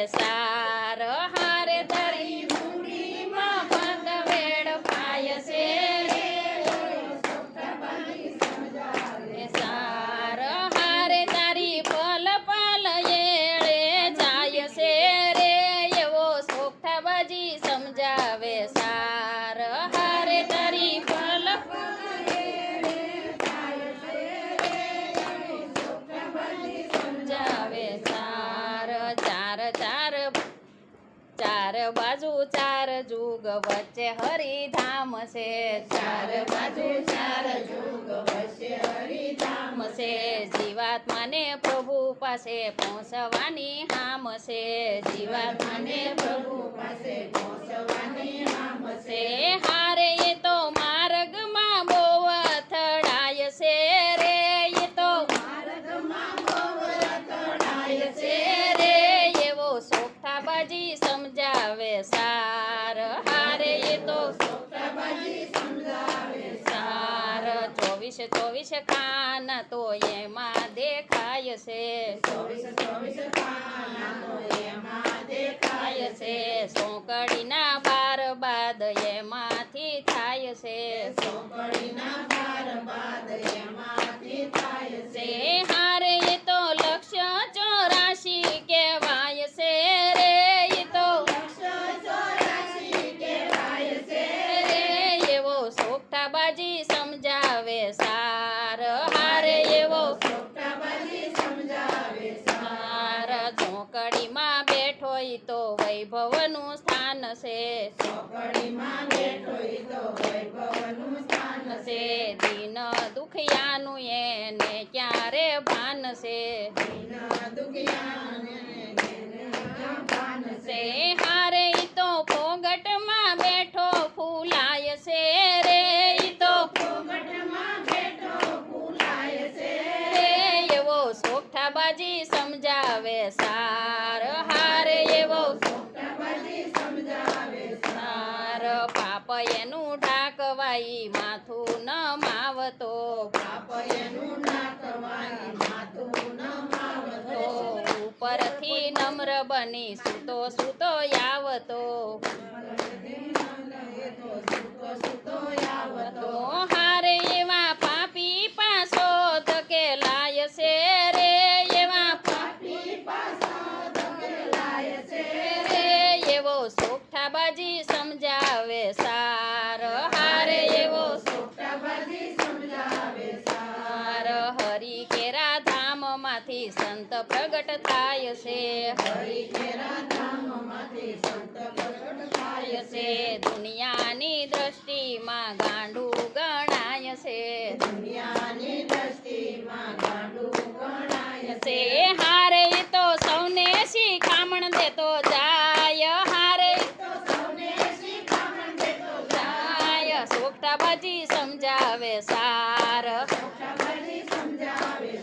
સાર હારે તારી મૂડીમાં ભગવેડ પાય છે સાર હારે તારી પલ પલ એળે જાય છે રે એવો સોગઠાબાજી સમજાવે સાર હારે તારી પલ સમજાવે સાર ચાર ચાર ચાર બાજુ ચાર જુગ વચ્ચે હરિધામ છે ચાર બાજુ ચાર જુગ વચ્ચે હરિધામ છે જીવાત્માને પ્રભુ પાસે પહોંચવાની હામ છે જીવાત્માને પ્રભુ પાસે પહોંચવાની હામ છે હારે એ તો માર્ગમાં બહુ અથડાય છે રે એ તો માર્ગમાં બહુ અથડાય છે રે એવો સોગઠાબાજી સમજાવે સાર હારે એ તો સોગઠાબાજી સમજાવે સાર 24 ખાના તો એમાં દેખાય છે 24 ખાના તો એમાં દેખાય છે સોકડીના 12 બાદ એમાંથી થાય છે સોકડીના 12 બાદ એમાંથી થાય છે હારે એ તો લક્ષ્ય 84 કહેવાય છે રે એ તો લક્ષ્ય 84 કહેવાય છે રે એવો સોગઠાબાજી સમજાવે સાર હારે એવો સોગઠાબાજી સમજાવે સાર ઝોંકડીમાં બેઠો ઈ તો વૈભવનું સ્થાન છે ઝોંકડીમાં બેઠો ઈ તો વૈભવનું સ્થાન છે દીન દુખિયાનું એને ક્યારે ભાન છે દીન દુખિયાનું ભાન છે હારે ઈ તો ફોગટમાં બેઠો ફૂલાય છે રે ઈ તો ફોગટમાં બેઠો ફૂલાય છે રે એવો સોગઠાબાજી સમજાવે સાર હારે એવો સોગઠાબાજી સમજાવે સાર પાપ એનું ઢાકવાઈ માથું ન માવતો પાપ એનું ઢાકવાઈ માથું ન માવતો ઉપરથી નમ્ર બની સૂતો સૂતો આવતો હારે એવા પાપી પાસો ધકેલાય છે રે એવા પાપી પાસો ધકેલાય છે રે એવો સોગઠાબાજી સમજાવે સાર હારે એવો સોગઠાબાજી સમજાવે સાર હરિ કેરા ધામમાંથી સંત પ્રગટ થાય છે હરિ કેરા ધામમાંથી સંત પ્રગટ થાય છે દુનિયાની દ્રષ્ટિમાં ગાંડું ગણાય છે દુનિયાની દ્રષ્ટિમાં ગાંડું ગણાય છે હારે તો સૌને શિખામણ દેતો જાય હારે તો સૌને શિખામણ દેતો જાય સોગઠાબાજી સમજાવે સાર સોગઠાબાજી સમજાવે